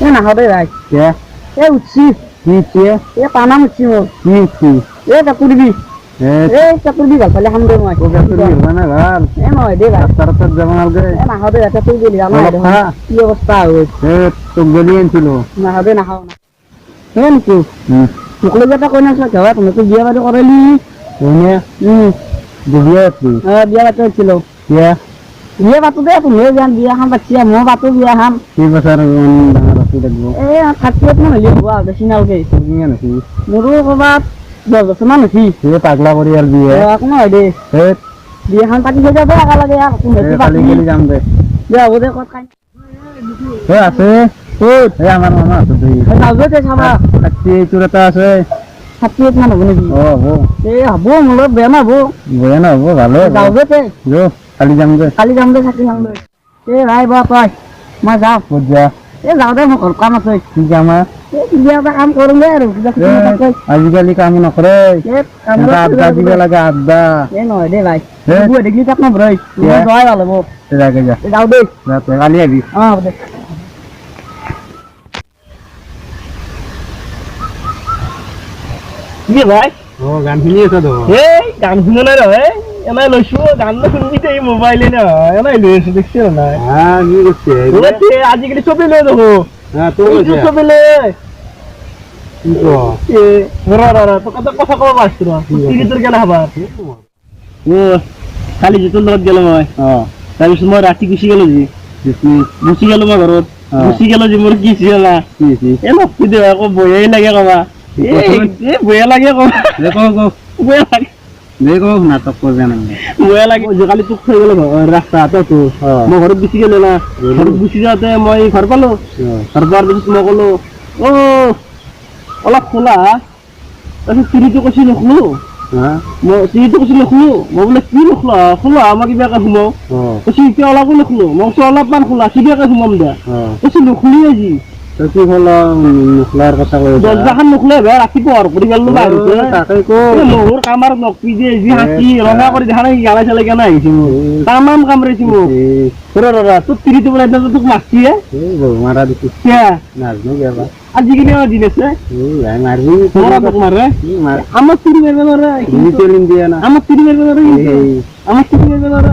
এ না হবে ভাই এ উঠছি এ পানাম উঠছি মোর এ চাকুরবি চাকুরবি গাল পালে হামদে মই এ নয় দে ভাই এ না হবে চাকুরবি কি অবস্থা হয়েছে না হবে না খাও না এ নাকি সকলে যেটা কই না যাওয়া তুমি তো বিয়া বাড়ি করালি বিয়া বাড়ি হচ্ছিল বিয়া বাতো দে তুমি যান বিয়া খাম বাচ্চা মই বাতো বিয়া খাম এ 30 মান হলি হব বেশি নালকে মোৰো কবাত 10 বছৰ মান হৈছি পাগলা কৰি আর বিয়ে কোনো হয় দে বিয়া খান পাতি থৈ যাবে একেলগে যাম দে হ'ব দে কত খাই আছে আমার মামা আছে যাও দে চাবা তোর এটা আছে 38 মান হ'ব নেকি হব হ'ব মোৰ বেয়া নহ'ব ভালো যাও দে কালি যাম দে থাকি যাম দে ভাই বা তই মই যাওঁ ক'ত যা যাওঁ দে মোৰ ঘৰ কাম আছে কি কাম কিবা এটা কাম কৰোঁ দে আৰু আজিকালি কাম নকৰে আড্ডা দিব লাগে আড্ডা নহয় দে ভাই দেখি তাক নভৰাই যোৱাই ভাল হ'ব যাওঁ দেই কালি আহিবি হ'ব দে কি ভাই গান শুনি আছ তো গান শুনা নাই রে এনাই লৈছো গান শুনবি এই মোবাইলে না এনাই লৈ আছো দেখছি না কি করছে আজিকালি ছবি লৈ দেখো ছবি লৈ কথা কব পারছো তোর গেলে হবার কালি যে তোর লগত গেল মই তাৰপিছত মই ৰাতি গুচি গেলো গুচি গেলো মই ঘৰত গুচি গেলো যে মোৰ কি ছিল এ নকবি দে আকৌ বয়াই লাগে কবা বয়া লাগে বয়া লাগে নাটক করবে না বয়া লাগে কালি তোক থৈ গেলো রাস্তা তো মই ঘৰত গুচি গেলো না ঘৰত গুচি যাওঁতে মই ঘৰ পালো ঘৰ পোৱাৰ পিছত মই কলো অলপ খোলা তাৰপিছত চিৰিটো কৈছি নখলো মই চিৰিটো কৈছি নখলো মই বোলে কি নখলা খোলা মই কিবাকে সোমাও কৈছি এতিয়া অলপো নখলো মই কৈছো অলপমান খোলা কিবাকে সোমাম দে কৈছি নখলি আজি কি হলো নখলাৰ কথা কৈ দছবাখান নখলে বে ৰাতিপুৱা অৰ কৰি গেলো মোৰ কামাৰ নকপি যে যি হাঁচি ৰঙা কৰি দেখা নাই গালাই চালাই কেনে আহিছে মোৰ তামাম কামৰাইছি মোক তোৰ তিৰিটো বোলে তোক মাৰছি মাৰা দিছি নাজনো বেবা আজিকালি আমার দিন আছে মারবি মারে আমার তিরি মারবে মারে আমার তিরি মারবে মারে আমার তিরি মারবে মারে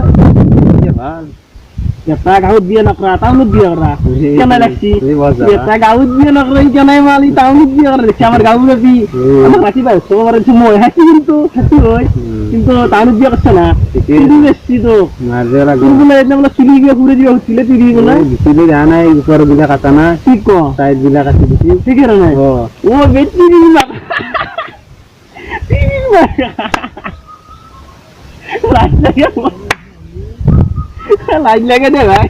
ভাল এটা গাউত বিয়ে নকরা টাউনত বিয়ে করা কেন লাগছি এটা গাউত বিয়ে নকরা কেন মালি টাউনত বিয়ে করা দেখছি আমার গাউত বি আমার মাটি পাই তোমার মই হাসি কিন্তু টাউনত বিয়ে করছে না কিন্তু বেশি তো মারবে লাগবে বলে এটা বলে চুলি বিয়ে ঘুরে দিয়ে হচ্ছিল তিরি বলে চুলি জানাই উপর বিলা কাটা না ঠিক কো সাইড বিলা কাটি দিছি ঠিক আছে না ও বেটি দিবি না তিরি লাইট লাগে দে ভাই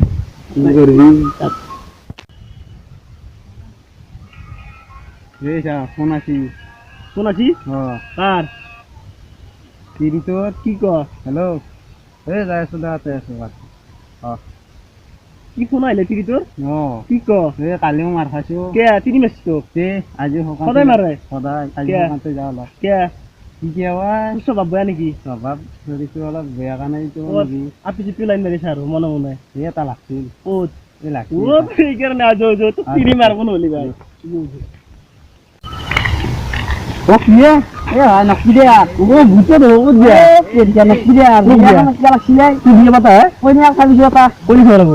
কি করবি ফোন আছি কার তিরি তোর কি ক হ্যালো যাই আছো দাতে আছো কি ফোন আইলে তিরি তোর কি ক কালিও মার খাইছো কে তিনি মেসি তো আজি সদায় মারে সদায় আজি সকাতে যাও অলপ কে কি কেৱা স্বভাৱ বেয়া নেকি স্বভাৱ ধৰিছো অলপ বেয়া কাৰণে আপি চিপি লাইন মাৰিছে আৰু মনে মনে এটা লাগছিল ক'ত লাগছিল সেইকাৰণে আজ তো তিৰি মাৰব নহলি ভাই কি নকবি দে ভূতে বহুত দিয়া নকবি দে লাগছিলে কি দিয়ে পাতা কই না সাবিছো পাতা কই থৈ লাগব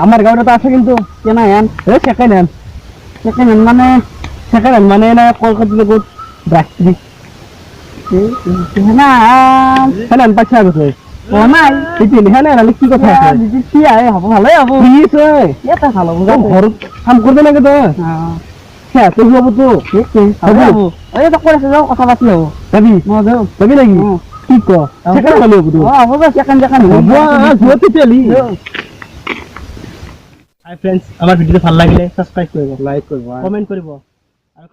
আমার গাঁৱত এটা আছে কিন্তু কেনা হেন সেকেন্ড হ্যান্ড মানে না কলকাতা গোট ব্রাস্ট্রি না হেন পাইছা গছে নাই এই হেন নালে কি কথা আছে কি আয় হব ভালোই হব প্লিজ এটা ভালো বুঝা ঘৰত কাম করবে না তো হ্যাঁ তুই যাবো তো হবো ওই তো করেছে যাও কথা পাতি হবো যাবি নাকি কি ক সেখানে ভালো হবো তো হবো সেখানে হবো চলি হাই ফ্রেন্ডস আমার ভিডিওটা ভালো লাগলে সাবস্ক্রাইব করব লাইক করব কমেন্ট করব আর